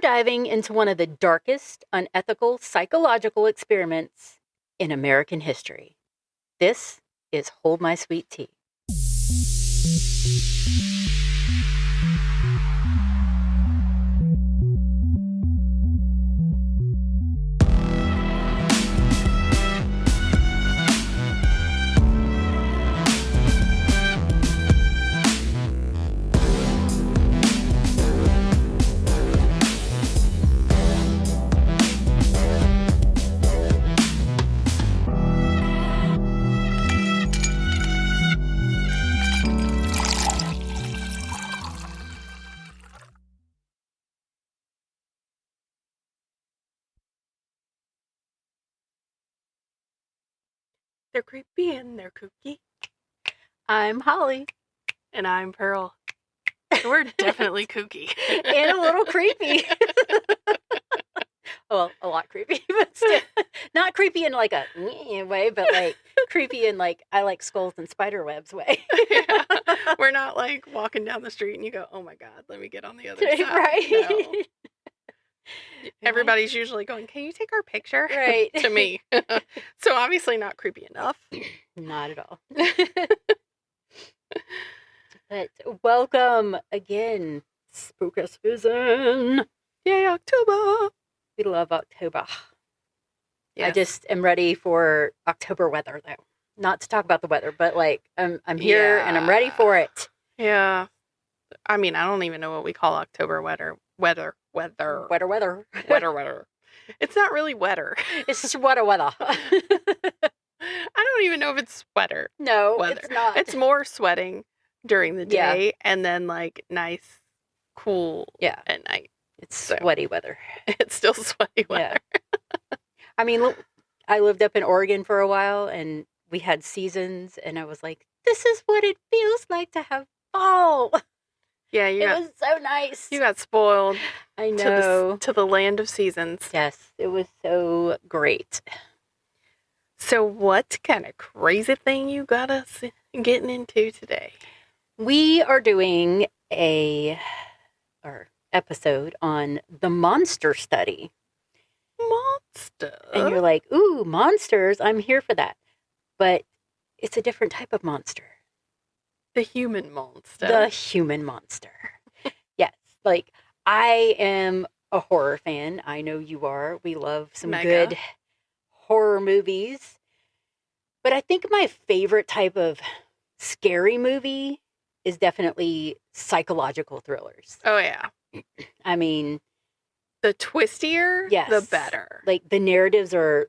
diving into one of the darkest, unethical psychological experiments in American history. This is Hold My Sweet Tea. They're creepy and they're kooky. I'm Holly. And I'm Pearl. We're definitely kooky. And a little creepy. Well, a lot creepy, but still. Not creepy in like a way, but like creepy in like, I like skulls and spider webs way. Yeah. We're not like walking down the street and you go, oh my God, let me get on the other side. Right. No. Everybody's usually going, can you take our picture? Right. To me. So obviously not creepy enough. Not at all. But welcome again, spooky season. Yay, October. We love October. Yes. I just am ready for October weather, though. Not to talk about the weather, but like I'm here and I'm ready for it. Yeah. I mean, I don't even know what we call October weather. Weather. It's not really wetter. It's just weather. I don't even know if it's sweater. No, weather. It's not. It's more sweating during the day and then like nice, cool at night. It's sweaty weather. It's still sweaty weather. Yeah. I mean, look, I lived up in Oregon for a while and we had seasons and I was like, this is what it feels like to have fall. Yeah, it was so nice. You got spoiled. I know. To the land of seasons. Yes, it was so great. So what kind of crazy thing you got us getting into today? We are doing our episode on the monster study. Monster? And you're like, ooh, monsters, I'm here for that. But it's a different type of monster. The human monster. The human monster. Yes. Like, I am a horror fan. I know you are. We love some good horror movies. But I think my favorite type of scary movie is definitely psychological thrillers. Oh, yeah. I mean, the twistier, the better. Like, the narratives are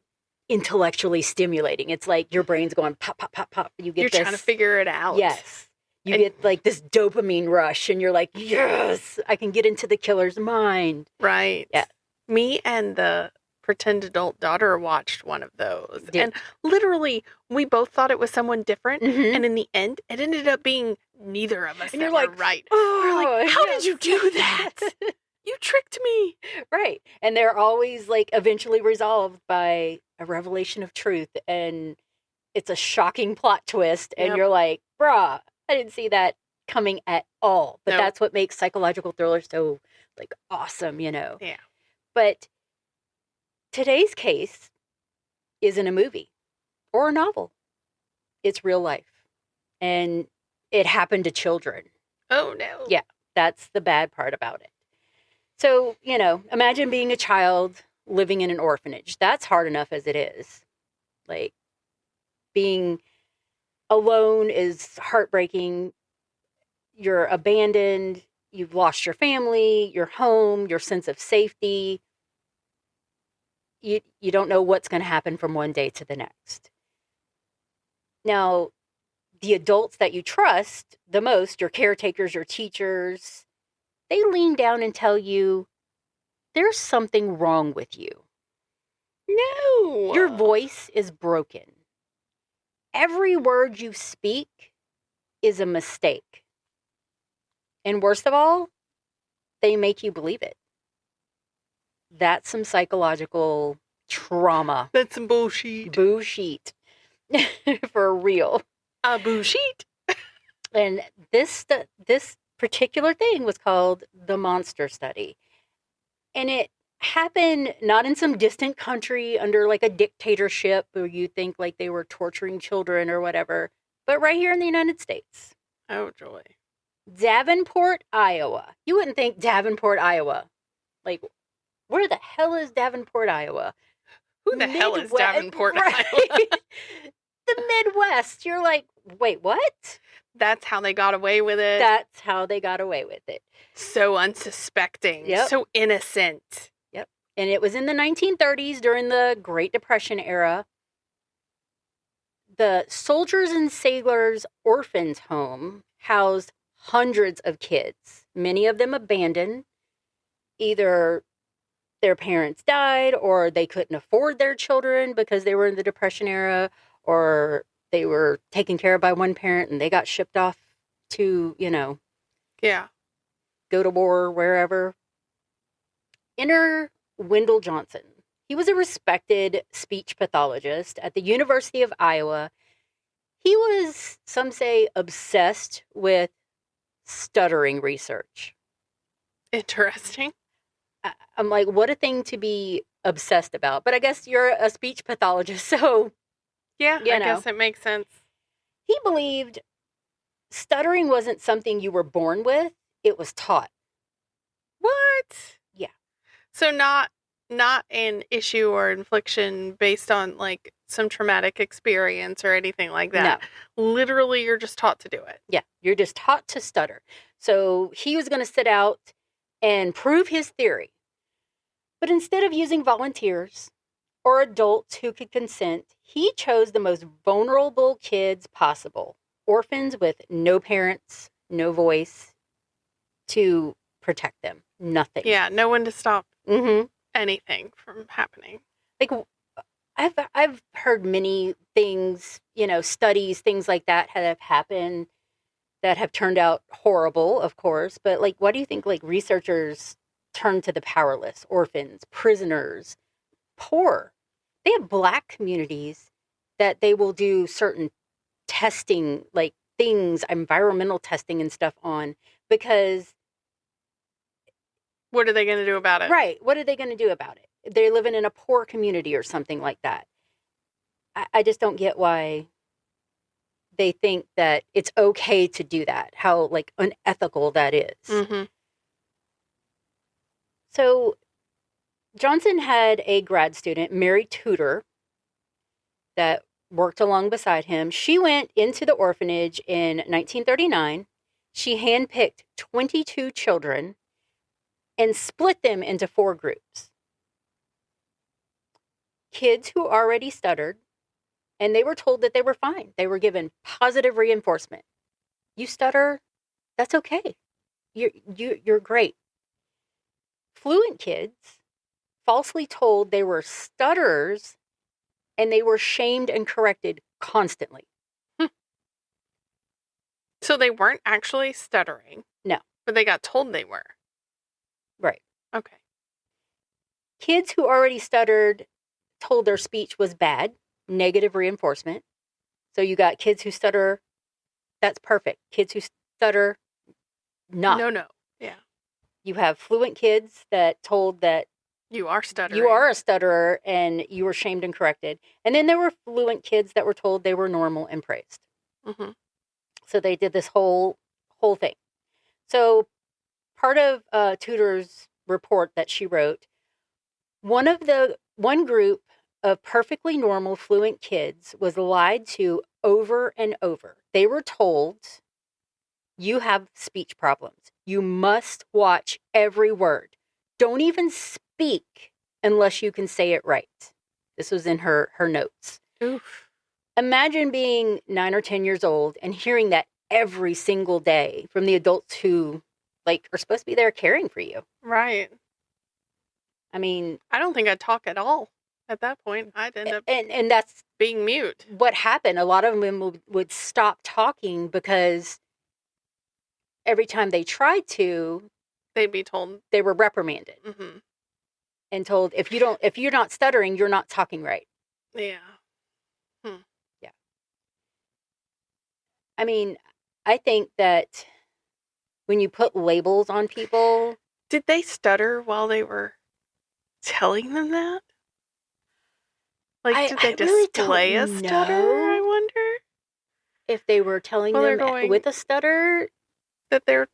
intellectually stimulating. It's like your brain's going pop, pop, pop, pop. You're trying to figure it out. Yes. You get like this dopamine rush and you're like, yes, I can get into the killer's mind. Right. Yeah. Me and the pretend adult daughter watched one of those. And literally, we both thought it was someone different. Mm-hmm. And in the end, it ended up being neither of us. And you're like, right. Oh, we're like, how did you do that? You tricked me. Right. And they're always like eventually resolved by a revelation of truth. And it's a shocking plot twist. And you're like, bruh, I didn't see that coming at all. But that's what makes psychological thrillers so like awesome, you know? Yeah. But today's case isn't a movie or a novel. It's real life. And it happened to children. Oh, no. Yeah. That's the bad part about it. So, you know, imagine being a child living in an orphanage. That's hard enough as it is. Like, being alone is heartbreaking. You're abandoned. You've lost your family, your home, your sense of safety. You don't know what's going to happen from one day to the next. Now, the adults that you trust the most, your caretakers, your teachers, they lean down and tell you, there's something wrong with you. No. Your voice is broken. Every word you speak is a mistake. And worst of all, they make you believe it. That's some psychological trauma. That's some bullshit. Bullshit. For real. Bullshit. And this particular thing was called the monster study. And it happened not in some distant country under like a dictatorship where you think like they were torturing children or whatever, but right here in the United States. Oh, joy. Davenport, Iowa. You wouldn't think Davenport, Iowa. Like, where the hell is Davenport, Iowa? Who the hell is Davenport, right? Iowa? The Midwest. You're like, wait, what? That's how they got away with it. That's how they got away with it. So unsuspecting. Yep. So innocent. Yep. And it was in the 1930s during the Great Depression era. The Soldiers and Sailors Orphans Home housed hundreds of kids, many of them abandoned. Either their parents died or they couldn't afford their children because they were in the Depression era, or they were taken care of by one parent and they got shipped off to, Yeah. go to war or wherever. Enter Wendell Johnson. He was a respected speech pathologist at the University of Iowa. He was, some say, obsessed with stuttering research. Interesting. I'm like, what a thing to be obsessed about. But I guess you're a speech pathologist, so... Yeah, I guess it makes sense. He believed stuttering wasn't something you were born with, it was taught. What? Yeah. So not an issue or infliction based on like some traumatic experience or anything like that. No. Literally, you're just taught to do it. Yeah, you're just taught to stutter. So he was going to sit out and prove his theory. But instead of using volunteers or adults who could consent, he chose the most vulnerable kids possible, orphans with no parents, no voice to protect them. Nothing. Yeah, no one to stop anything from happening. Like, I've heard many things, studies, things like that have happened that have turned out horrible, of course. But like, why do you think like researchers turn to the powerless, orphans, prisoners, poor? They have Black communities that they will do certain testing, like things, environmental testing and stuff on, because... What are they going to do about it? Right. What are they going to do about it? They're living in a poor community or something like that. I just don't get why they think that it's okay to do that, how like unethical that is. Mm-hmm. So Johnson had a grad student, Mary Tudor, that worked along beside him. She went into the orphanage in 1939. She handpicked 22 children and split them into 4 groups. Kids who already stuttered, and they were told that they were fine. They were given positive reinforcement. You stutter, that's okay. You're great. Fluent kids, falsely told they were stutterers, and they were shamed and corrected constantly. So they weren't actually stuttering? No. But they got told they were? Right. Okay. Kids who already stuttered told their speech was bad, negative reinforcement. So you got kids who stutter, that's perfect. Kids who stutter, not. No. Yeah. You have fluent kids that told that you are stuttering. You are a stutterer, and you were shamed and corrected. And then there were fluent kids that were told they were normal and praised. Mm-hmm. So they did this whole thing. So part of Tudor's report that she wrote, one group of perfectly normal fluent kids was lied to over and over. They were told, you have speech problems. You must watch every word. Don't even speak unless you can say it right. This was in her notes. Oof. Imagine being 9 or 10 years old and hearing that every single day from the adults who are supposed to be there caring for you. Right. I mean, I don't think I'd talk at all at that point. I'd end up and that's being mute. What happened, a lot of them would stop talking because every time they tried to, they'd be told, they were reprimanded. Mm-hmm. And told, if you're not stuttering, you're not talking right. Yeah. Yeah. I mean, I think that when you put labels on people... Did they stutter while they were telling them that? Like, did I they really display a don't stutter, know I wonder? if they were telling Well, they're them going- with a stutter. That they're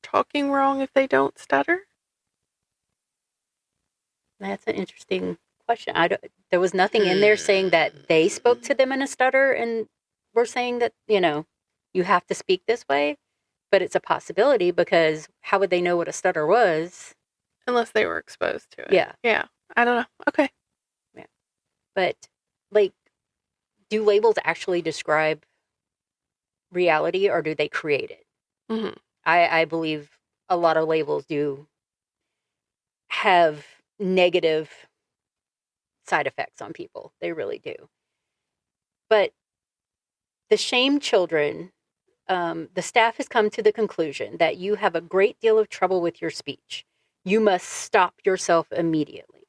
talking wrong if they don't stutter? That's an interesting question. There was nothing in there saying that they spoke to them in a stutter and were saying that, you have to speak this way. But it's a possibility because how would they know what a stutter was? Unless they were exposed to it. Yeah. Yeah. I don't know. Okay. Yeah. But, like, do labels actually describe reality or do they create it? Mm-hmm. I believe a lot of labels do have negative side effects on people. They really do. But the shame children, the staff has come to the conclusion that you have a great deal of trouble with your speech. You must stop yourself immediately.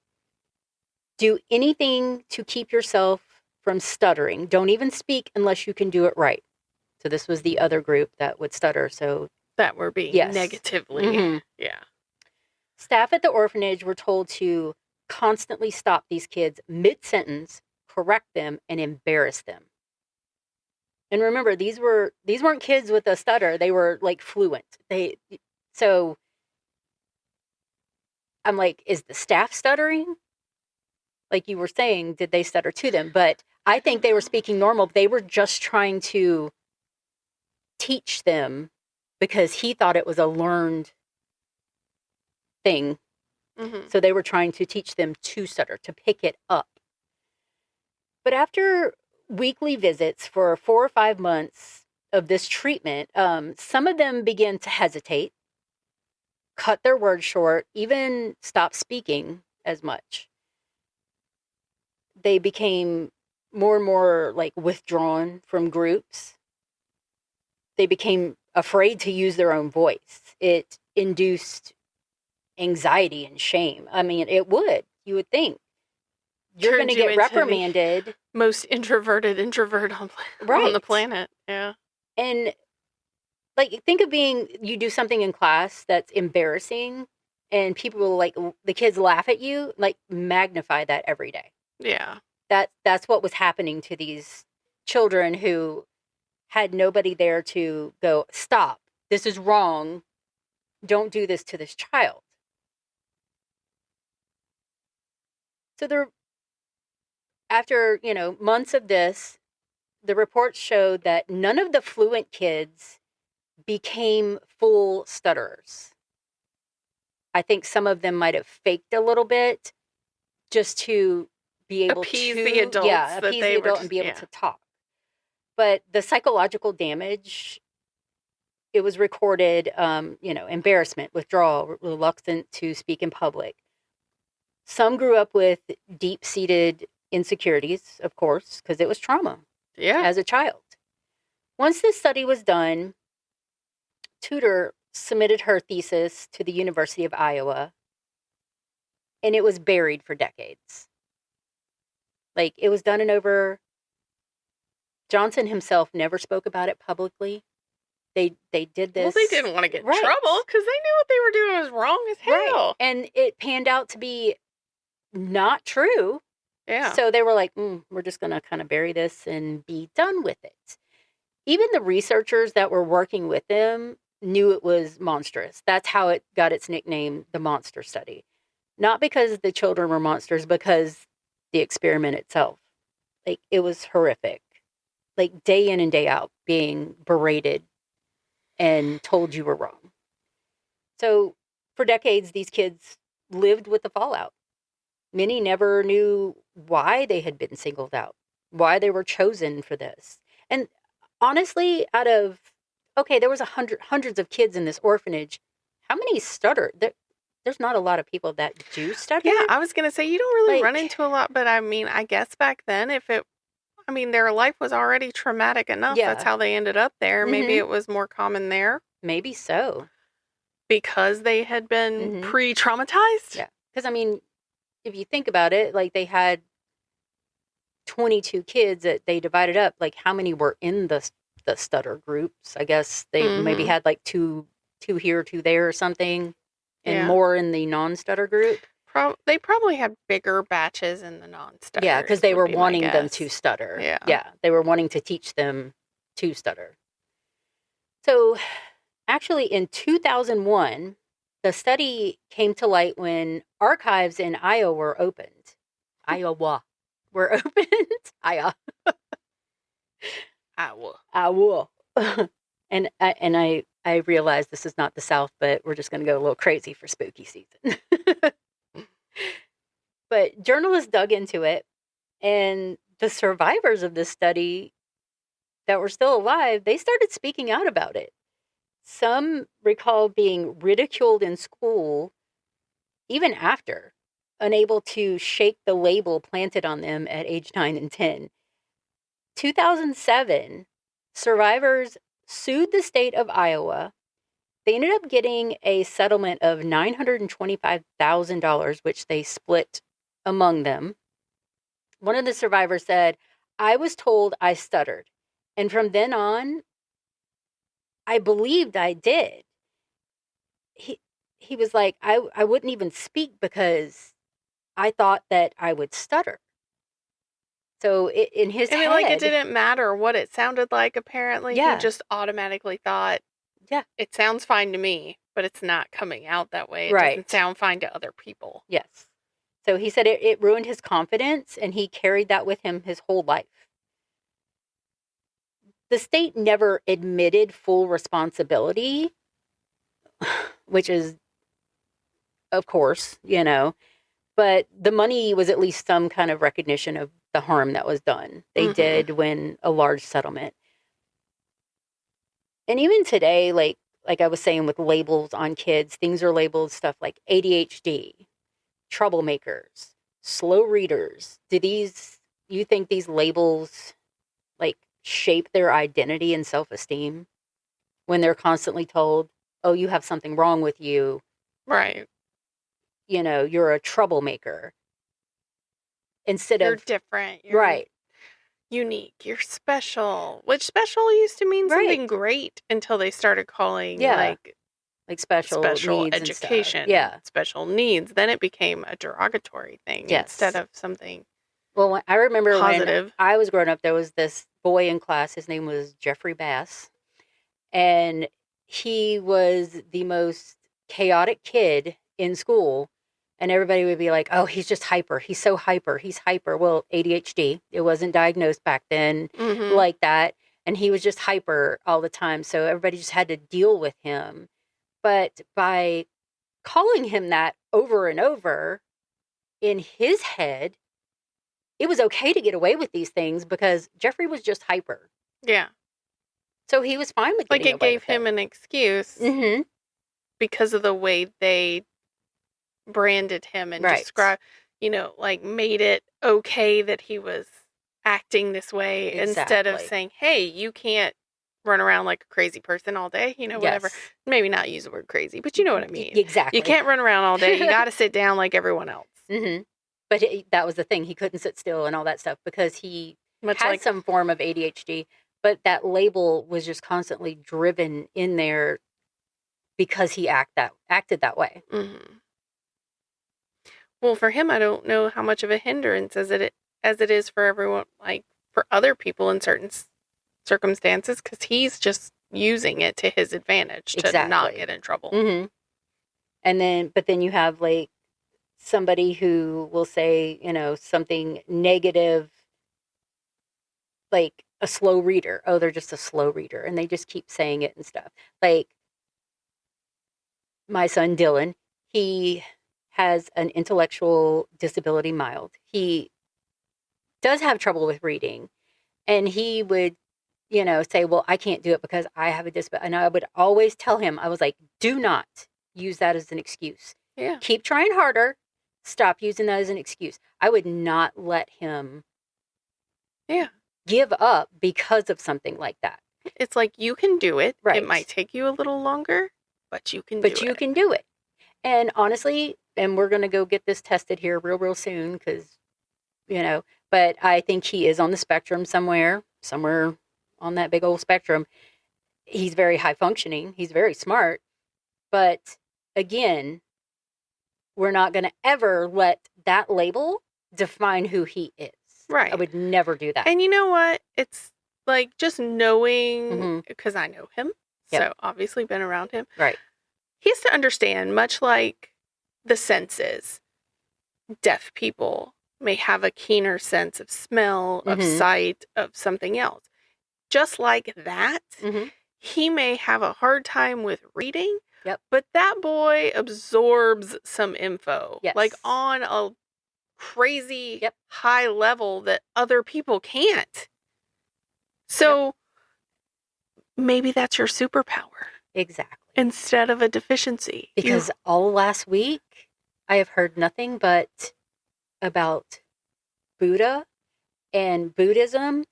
Do anything to keep yourself from stuttering. Don't even speak unless you can do it right. So this was the other group that would stutter. So that were being negatively. Mm-hmm. Yeah. Staff at the orphanage were told to constantly stop these kids mid-sentence, correct them, and embarrass them. And remember, these weren't kids with a stutter. They were like fluent. So I'm like, is the staff stuttering? Like you were saying, did they stutter to them? But I think they were speaking normal. They were just trying to teach them because he thought it was a learned thing. Mm-hmm. So they were trying to teach them to stutter, to pick it up. But after weekly visits for 4 or 5 months of this treatment, some of them began to hesitate, cut their words short, even stop speaking as much. They became more and more like withdrawn from groups. They became afraid to use their own voice. It induced anxiety and shame. I mean, it would. You would think. You're going to get reprimanded. Most introverted introvert on the planet. Yeah. And like, think of you do something in class that's embarrassing and people will like, the kids laugh at you, like magnify that every day. Yeah. That's what was happening to these children who had nobody there to go, stop, this is wrong. Don't do this to this child. So after, months of this, the reports showed that none of the fluent kids became full stutterers. I think some of them might have faked a little bit just to be able appease to the adults, appease the adult and be able to talk. But the psychological damage, it was recorded, embarrassment, withdrawal, reluctant to speak in public. Some grew up with deep-seated insecurities, of course, because it was trauma as a child. Once this study was done, Tudor submitted her thesis to the University of Iowa, and it was buried for decades. Like, it was done over. Johnson himself never spoke about it publicly. They did this. Well, they didn't want to get in trouble because they knew what they were doing was wrong as hell. Right. And it panned out to be not true. Yeah. So they were like, we're just going to kind of bury this and be done with it. Even the researchers that were working with them knew it was monstrous. That's how it got its nickname, the monster study. Not because the children were monsters, because the experiment itself. Like, it was horrific. Like, day in and day out, being berated and told you were wrong. So, for decades, these kids lived with the fallout. Many never knew why they had been singled out, why they were chosen for this. And honestly, out of, there was hundreds of kids in this orphanage. How many stutter? There's not a lot of people that do stutter. Yeah, I was going to say, you don't really run into a lot, but I mean, I guess back then, their life was already traumatic enough. Yeah. That's how they ended up there. Mm-hmm. Maybe it was more common there. Maybe so. Because they had been pre-traumatized? Yeah. Because, if you think about it, like, they had 22 kids that they divided up. Like, how many were in the stutter groups? I guess they maybe had like two here, two there or something, and more in the non-stutter group. they probably had bigger batches in the non-stutters. Yeah, because they were wanting them to stutter. Yeah. Yeah, they were wanting to teach them to stutter. So actually in 2001, the study came to light when archives in Iowa were opened. Iowa were opened. Iowa. Iowa. And I realize this is not the South, but we're just going to go a little crazy for spooky season. But journalists dug into it, and the survivors of this study that were still alive, they started speaking out about it. Some recall being ridiculed in school, even after, unable to shake the label planted on them at age 9 and 10. 2007, survivors sued the state of Iowa. They ended up getting a settlement of $925,000, which they split among them. One of the survivors said, "I was told I stuttered, and from then on, I believed I did." He was like, I wouldn't even speak because I thought that I would stutter. So in his head... like, it didn't matter what it sounded like, apparently. Yeah. He just automatically thought, yeah, it sounds fine to me, but it's not coming out that way. It Right. doesn't sound fine to other people. Yes. So he said it ruined his confidence, and he carried that with him his whole life. The state never admitted full responsibility, which is, of course, but the money was at least some kind of recognition of the harm that was done. They did win a large settlement. And even today, like I was saying with labels on kids, things are labeled stuff like ADHD, troublemakers, slow readers. You think these labels like shape their identity and self-esteem when they're constantly told, "Oh, you have something wrong with you." Right. You're a troublemaker. Instead You're of different. You're right. unique. You're special. Which special used to mean something great until they started calling like special needs education. And stuff. Yeah. Special needs. Then it became a derogatory thing instead of something Well, I remember positive. When I was growing up, there was this boy in class. His name was Jeffrey Bass. And he was the most chaotic kid in school. And everybody would be like, "Oh, he's just hyper. He's so hyper. He's hyper." Well, ADHD. It wasn't diagnosed back then like that. And he was just hyper all the time. So everybody just had to deal with him. But by calling him that over and over, in his head, it was okay to get away with these things because Jeffrey was just hyper. Yeah. So he was fine with getting away with it. Like, it gave him an excuse because of the way they branded him and described, made it okay that he was acting this way instead of saying, "Hey, you can't run around like a crazy person all day," whatever. Maybe not use the word crazy, but you know what I mean. Exactly. You can't run around all day. You got to sit down like everyone else. But that was the thing. He couldn't sit still and all that stuff because he had some form of ADHD, but that label was just constantly driven in there because he acted that way. Well, for him, I don't know how much of a hindrance as it is for everyone, like for other people in certain circumstances, because he's just using it to his advantage to not get in trouble. But then you have like somebody who will say, something negative, like a slow reader. "Oh, they're just a slow reader," and they just keep saying it and stuff. Like my son Dylan, he has an intellectual disability, mild. He does have trouble with reading, and he would, say, "Well, I can't do it because I have a disability." And I would always tell him, I was like, "Do not use that as an excuse. Yeah. Keep trying harder. Stop using that as an excuse." I would not let him give up because of something like that. It's like, you can do it. Right. It might take you a little longer, but you can do it. And honestly, and we're going to go get this tested here real soon because, but I think he is on the spectrum somewhere on that big old spectrum. He's very high functioning. He's very smart. But again, we're not going to ever let that label define who he is. Right. I would never do that. And you know what? It's like just knowing, because I know him, so obviously been around him. Right. He has to understand, much like the senses, deaf people may have a keener sense of smell, of sight, of something else. Just like that, he may have a hard time with reading, but that boy absorbs some info, like on a crazy high level that other people can't. So maybe that's your superpower. Exactly. Instead of a deficiency. Because all last week, I have heard nothing but about Buddha and Buddhism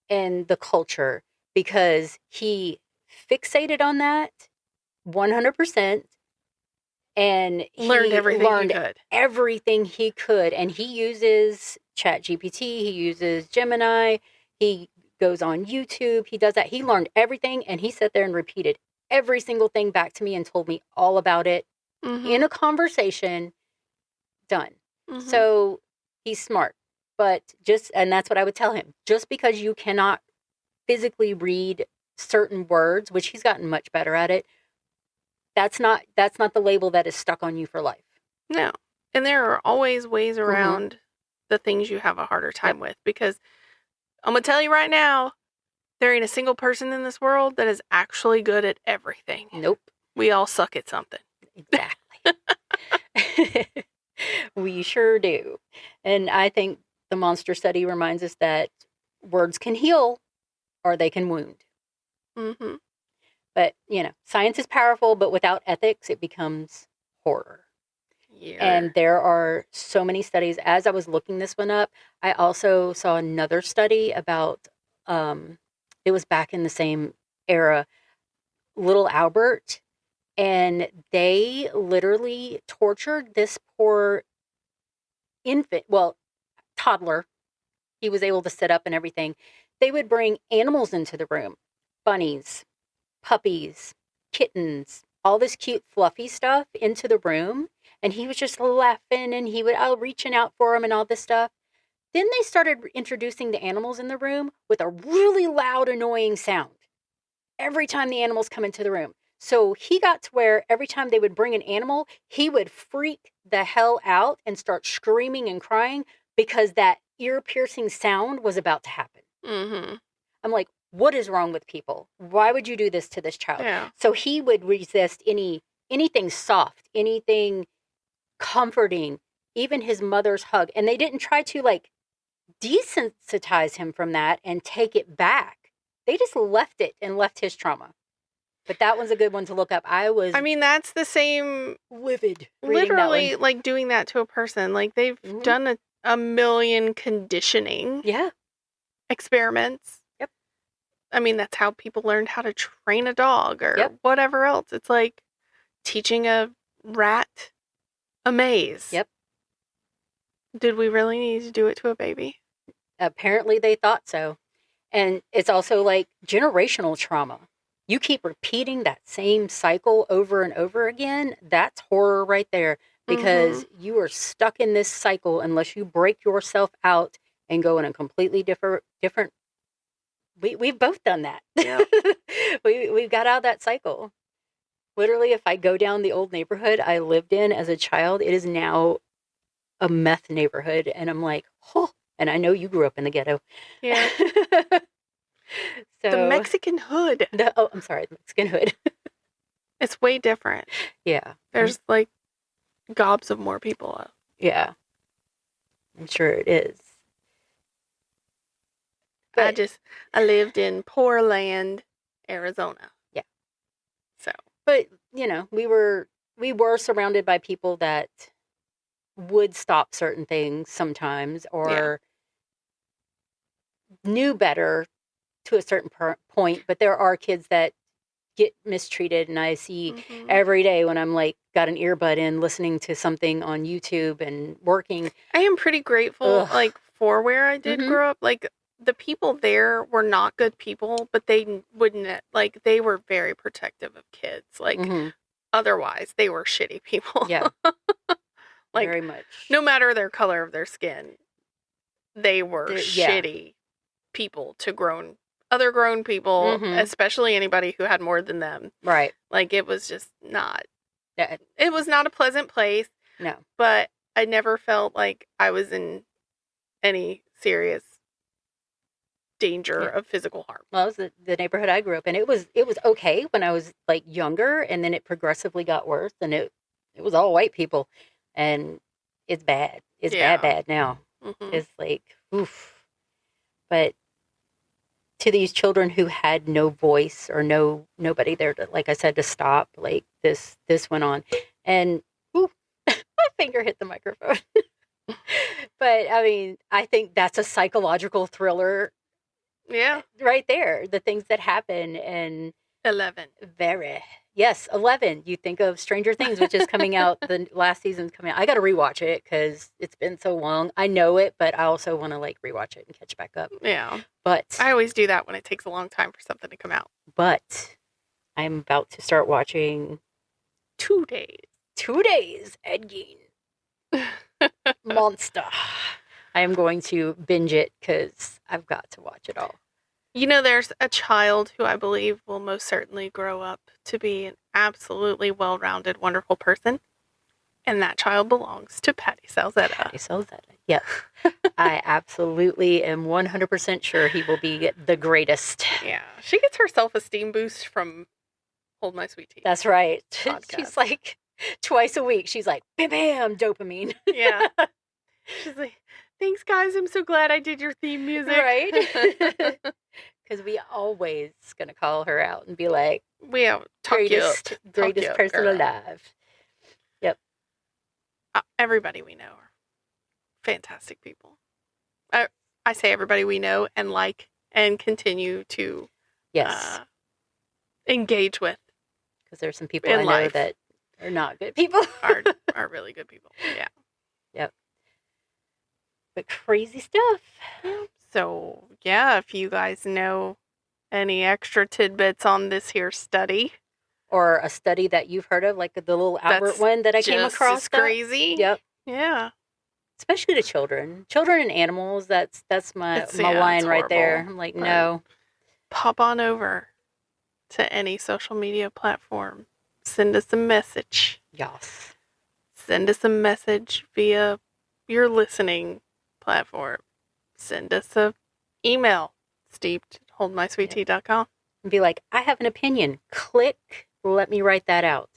and the culture, because he fixated on that 100%, and he learned everything he could. And he uses ChatGPT, he uses Gemini, he goes on YouTube, he does that. He learned everything, and he sat there and repeated every single thing back to me and told me all about it in a conversation. Done. So he's smart. But and that's what I would tell him. Just because you cannot physically read certain words, which he's gotten much better at it, that's not the label that is stuck on you for life. No. And there are always ways around the things you have a harder time with, because I'm going to tell you right now, there ain't a single person in this world that is actually good at everything. Nope. We all suck at something. Exactly. We sure do. And I think the monster study reminds us that words can heal or they can wound. But, science is powerful, but without ethics, it becomes horror. Yeah. And there are so many studies. As I was looking this one up, I also saw another study about, it was back in the same era, Little Albert, and they literally tortured this poor toddler. He was able to sit up and everything. They would bring animals into the room, bunnies, puppies, kittens, all this cute fluffy stuff into the room. And he was just laughing, and he would reaching out for him and all this stuff. Then they started introducing the animals in the room with a really loud, annoying sound every time the animals come into the room. So he got to where every time they would bring an animal, he would freak the hell out and start screaming and crying because that ear-piercing sound was about to happen. I'm like, what is wrong with people? Why would you do this to this child? Yeah. So he would resist anything soft, anything comforting, even his mother's hug. And they didn't try to desensitize him from that and take it back. They just left it and left his trauma. But that one's a good one to look up. That's the same. Livid. Literally, like doing that to a person. Like they've done a million conditioning experiments. Yep. That's how people learned how to train a dog or whatever else. It's like teaching a rat a maze. Yep. Did we really need to do it to a baby? Apparently they thought so. And it's also like generational trauma. You keep repeating that same cycle over and over again. That's horror right there, because you are stuck in this cycle unless you break yourself out and go in a completely different. We've both done that. Yeah. We've got out of that cycle. Literally, if I go down the old neighborhood I lived in as a child, it is now a meth neighborhood. And I'm like, oh, and I know you grew up in the ghetto. Yeah. So, the Mexican hood. The Mexican hood. It's way different. Yeah. There's like gobs of more people. Yeah. I'm sure it is. But I lived in Portland, Arizona. Yeah. So. But, we were surrounded by people that would stop certain things sometimes, or knew better to a certain point. But there are kids that get mistreated, and I see every day when I'm got an earbud in listening to something on YouTube and working. I am pretty grateful for where I did grow up. The people there were not good people, but they wouldn't they were very protective of kids. Otherwise they were shitty people. Yeah. Like, very much. No matter their color of their skin, they were shitty people to other grown people, especially anybody who had more than them. Right. Like, it was just not. It was not a pleasant place. No. But I never felt like I was in any serious danger of physical harm. Well, it was the neighborhood I grew up in. It was okay when I was like younger, and then it progressively got worse, and it was all white people, and it's bad. It's bad now. It's like, oof. But to these children who had no voice or nobody there to, like I said, to stop, like this went on, and my finger hit the microphone. But I mean, I think that's a psychological thriller. Yeah. Right there. The things that happen. And 11. Yes, 11. You think of Stranger Things, which is coming out. The last season's coming out. I got to rewatch it because it's been so long. I know it, but I also want to like rewatch it and catch back up. Yeah. But I always do that when it takes a long time for something to come out. But I'm about to start watching 2 days. 2 days, Ed Gein. Monster. I am going to binge it because I've got to watch it all. You know, there's a child who I believe will most certainly grow up to be an absolutely well-rounded, wonderful person. And that child belongs to Patty Salzetta. Patty Salzetta, yep. I absolutely am 100% sure he will be the greatest. Yeah. She gets her self-esteem boost from Hold My Sweet Tea. That's right. Podcast. She's like, twice a week, she's like, bam, bam, dopamine. Yeah. She's like, thanks, guys. I'm so glad I did your theme music. Right? Because we always going to call her out and be like, greatest person alive. Yep. Everybody we know are fantastic people. I say everybody we know and like and continue to engage with. Because there's some people I know that are not good people. are really good people. Yeah. Yep. But crazy stuff. Yeah. So, yeah, if you guys know any extra tidbits on this here study. Or a study that you've heard of, like the little Albert one that I came across. That's crazy. Yep. Yeah. Especially to children. Children and animals, that's my line right there. I'm like, no. Pop on over to any social media platform. Send us a message. Yes. Send us a message via your listening platform. Send us a email, steve@holdmysweettea.com. And be like, I have an opinion. Click, let me write that out.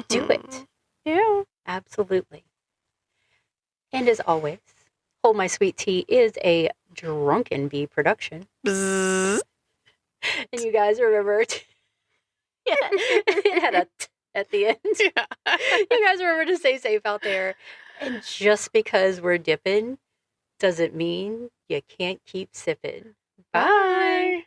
Do it. Yeah. Absolutely. And as always, Hold My Sweet Tea is a Drunken Bee production. Bzzz. And you guys remember, it had a t at the end. Yeah. You guys remember to stay safe out there. And just because we're dipping doesn't mean you can't keep sipping. Bye.